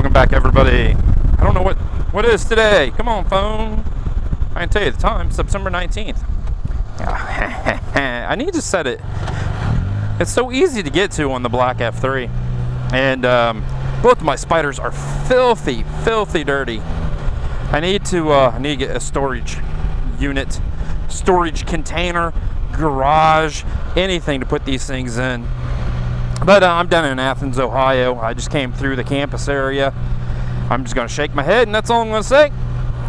Welcome back, everybody. I don't know what is today. Come on, phone. I can tell you the time. September 19th. I need to set it. It's so easy to get to on the black F3. And both of my spiders are filthy dirty. I need to get a storage unit, storage container, garage, anything to put these things in. But I'm down in Athens, Ohio. I just came through the campus area. I'm just going to shake my head, and that's all I'm going to say.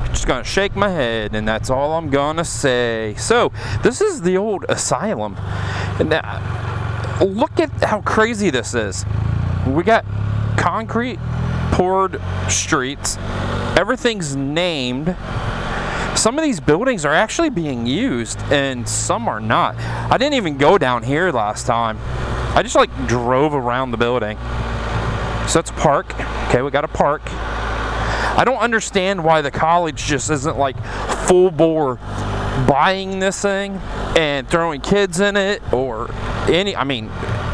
Just going to shake my head, and that's all I'm going to say. So, this is the old asylum. And look at how crazy this is. We got concrete poured streets. Everything's named. Some of these buildings are actually being used, and some are not. I didn't even go down here last time. I just drove around the building. So it's a park. Okay, we got a park. I don't understand why the college just isn't full bore buying this thing and throwing kids in it or any. I mean,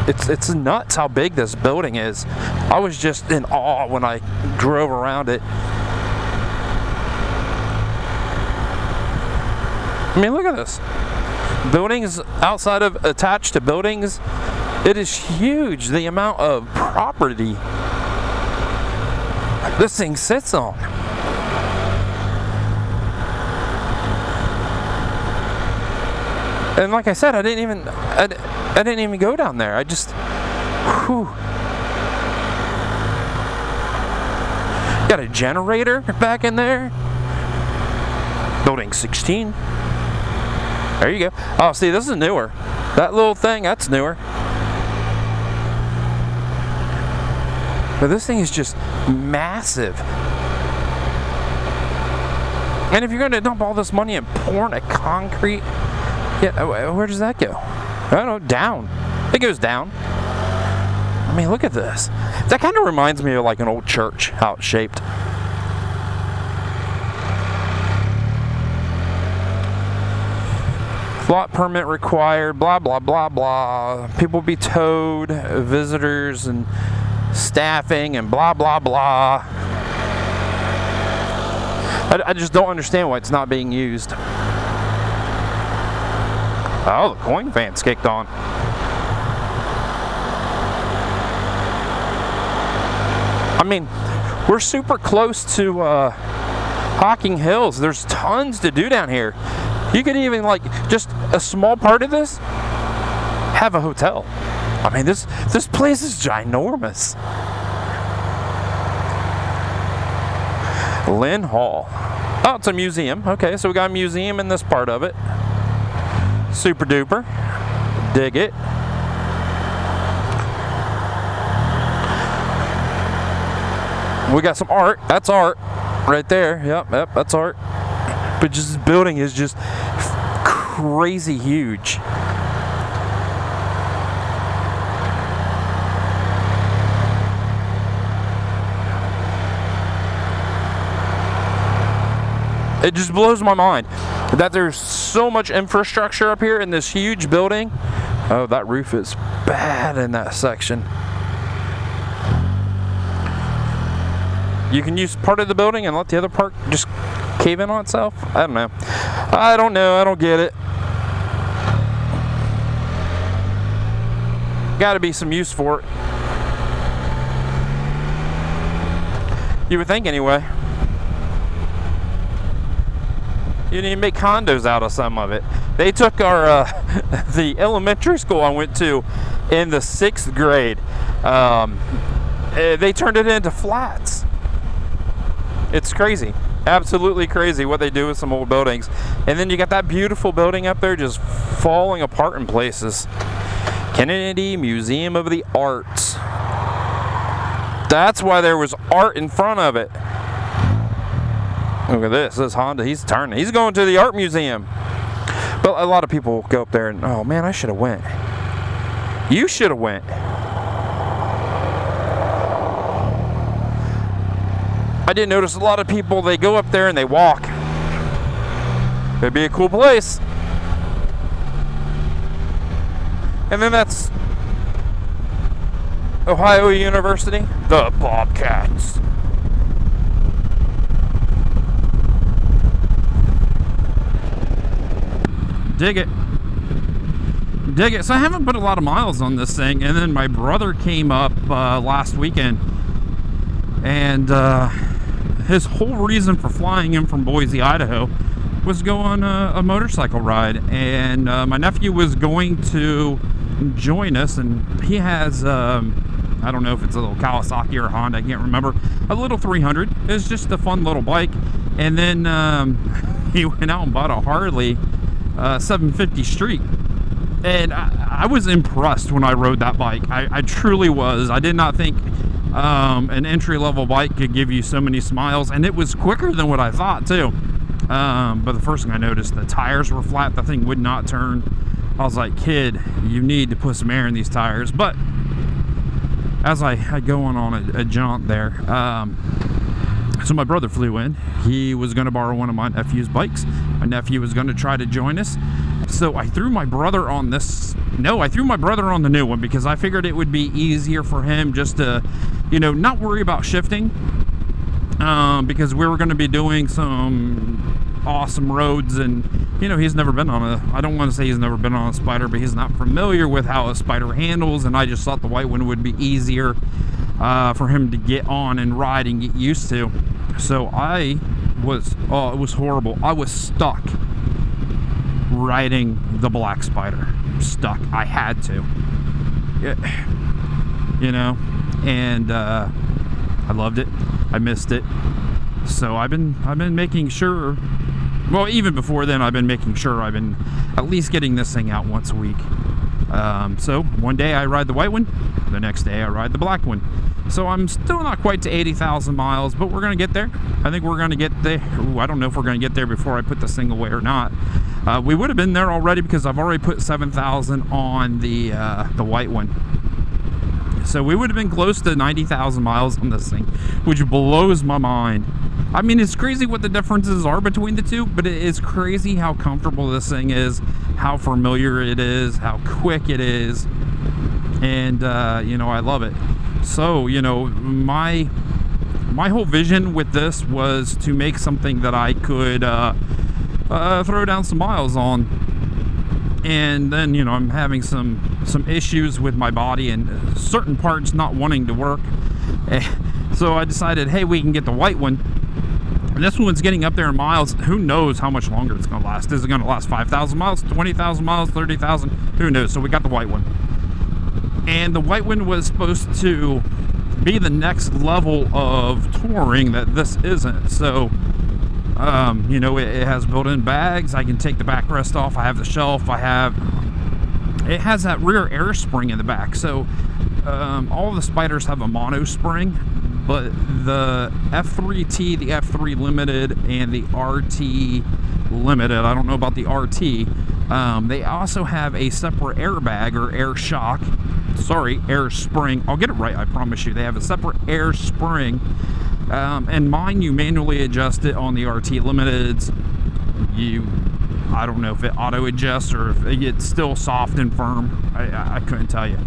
it's nuts how big this building is. I was just in awe when I drove around it. I mean, look at this. Buildings outside of attached to buildings. It is huge, the amount of property this thing sits on. And like I said, I didn't even go down there. I just, got a generator back in there. Building 16. There you go. Oh, see, this is newer. That little thing, that's newer. But this thing is just massive. And if you're going to dump all this money and pour in a concrete, where does that go? I don't know, down. It goes down. I mean, look at this. That kind of reminds me of an old church, how it's shaped. Lot permit required, blah, blah, blah, blah. People be towed, visitors and staffing and blah, blah, blah. I just don't understand why it's not being used. Oh, the coin van's kicked on. I mean, we're super close to Hocking Hills. There's tons to do down here. You could even, just a small part of this, have a hotel. I mean, this place is ginormous. Lynn Hall. Oh, it's a museum. Okay, so we got a museum in this part of it. Super duper. Dig it. We got some art. That's art right there. Yep, that's art. But just this building is just crazy huge. It just blows my mind that there's so much infrastructure up here in this huge building. Oh, that roof is bad in that section. You can use part of the building and let the other part just cave in on itself? I don't know. I don't get it. Gotta be some use for it. You would think anyway. You need to make condos out of some of it. They took our the elementary school I went to in the 6th grade. They turned it into flats. It's crazy. Absolutely crazy what they do with some old buildings. And then you got that beautiful building up there just falling apart in places. Kennedy Museum of the Arts. That's why there was art in front of it. Look at this. This Honda, he's turning. He's going to the art museum. But a lot of people go up there and, oh man, I should have went. You should have went. I did notice a lot of people, they go up there and they walk. It'd be a cool place. And then that's Ohio University, the Bobcats. dig it. Dig it. So I haven't put a lot of miles on this thing, and then my brother came up last weekend, and his whole reason for flying in from Boise, Idaho, was go on a motorcycle ride, and my nephew was going to join us, and he has I don't know if it's a little Kawasaki or a Honda, I can't remember, a little 300. It's just a fun little bike. And then he went out and bought a Harley 750 Street, and I was impressed when I rode that bike. I truly was. I did not think an entry-level bike could give you so many smiles, and it was quicker than what I thought too. But the first thing I noticed, the tires were flat. The thing would not turn. I was like, kid, you need to put some air in these tires. But as I go on a jaunt there, so my brother flew in. He was going to borrow one of my nephew's bikes. My nephew was going to try to join us. So I threw my brother on this. No, I threw my brother on the new one because I figured it would be easier for him just to, not worry about shifting. Because we were going to be doing some awesome roads, and he's never been on I don't want to say he's never been on a Spider, but he's not familiar with how a Spider handles, and I just thought the white one would be easier for him to get on and ride and get used to. So it was horrible. I was stuck riding the black Spider. Stuck. I had to. And I loved it. I missed it. So I've been making sure, well, even before then, I've been making sure I've been at least getting this thing out once a week. So one day I ride the white one, the next day I ride the black one. So I'm still not quite to 80,000 miles, but we're going to get there. I think we're going to get there. Ooh, I don't know if we're going to get there before I put this thing away or not. We would have been there already because I've already put 7,000 on the white one. So we would have been close to 90,000 miles on this thing, which blows my mind. I mean, it's crazy what the differences are between the two, but it is crazy how comfortable this thing is, how familiar it is, how quick it is, and I love it. So my whole vision with this was to make something that I could throw down some miles on. And then I'm having some issues with my body and certain parts not wanting to work. So I decided, hey, we can get the white one. And this one's getting up there in miles. Who knows how much longer it's going to last? Is it going to last 5,000 miles, 20,000 miles, 30,000? Who knows? So we got the white one. And the white one was supposed to be the next level of touring that this isn't. So it has built-in bags. I can take the backrest off. I have the shelf. It has that rear air spring in the back. So all the Spiders have a mono spring, but the F3T, the F3 Limited, and the RT Limited, I don't know about the RT, they also have a separate airbag or air shock. Sorry, air spring. I'll get it right, I promise you. They have a separate air spring. And mine, you manually adjust it. On the RT Limiteds, I don't know if it auto adjusts or if it's still soft and firm. I couldn't tell you.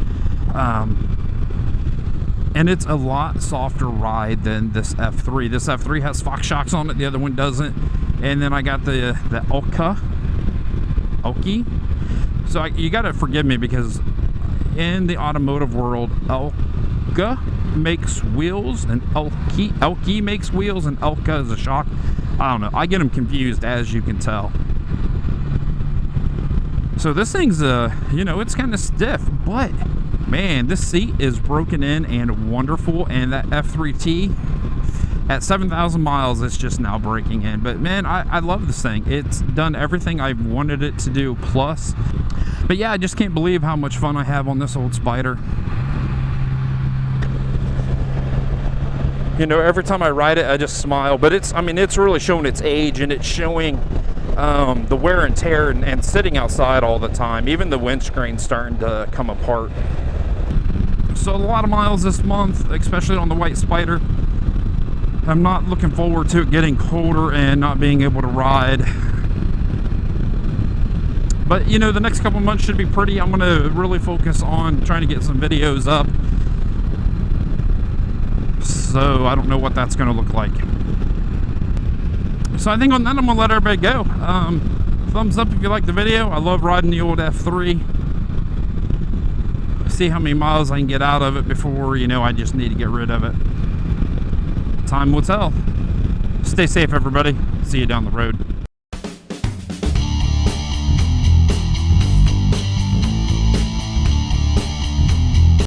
And it's a lot softer ride than this F3. This F3 has Fox shocks on it, the other one doesn't. And then I got the Elki. So you got to forgive me because in the automotive world, Elka makes wheels and Elki makes wheels, and Elka is a shock. I don't know. I get them confused, as you can tell. So this thing's it's kind of stiff, but man, this seat is broken in and wonderful. And that F3T at 7,000 miles, it's just now breaking in. But man, I love this thing. It's done everything I wanted it to do plus. But yeah, I just can't believe how much fun I have on this old Spider. Every time I ride it, I just smile. But it's really showing its age, and it's showing the wear and tear and sitting outside all the time. Even the windscreen's starting to come apart. So a lot of miles this month, especially on the white Spider. I'm not looking forward to it getting colder and not being able to ride. But the next couple months should be pretty. I'm going to really focus on trying to get some videos up. So I don't know what that's going to look like. So I think on that I'm going to let everybody go. Thumbs up if you like the video. I love riding the old F3. See how many miles I can get out of it before, you know, I just need to get rid of it. Time will tell. Stay safe, everybody. See you down the road.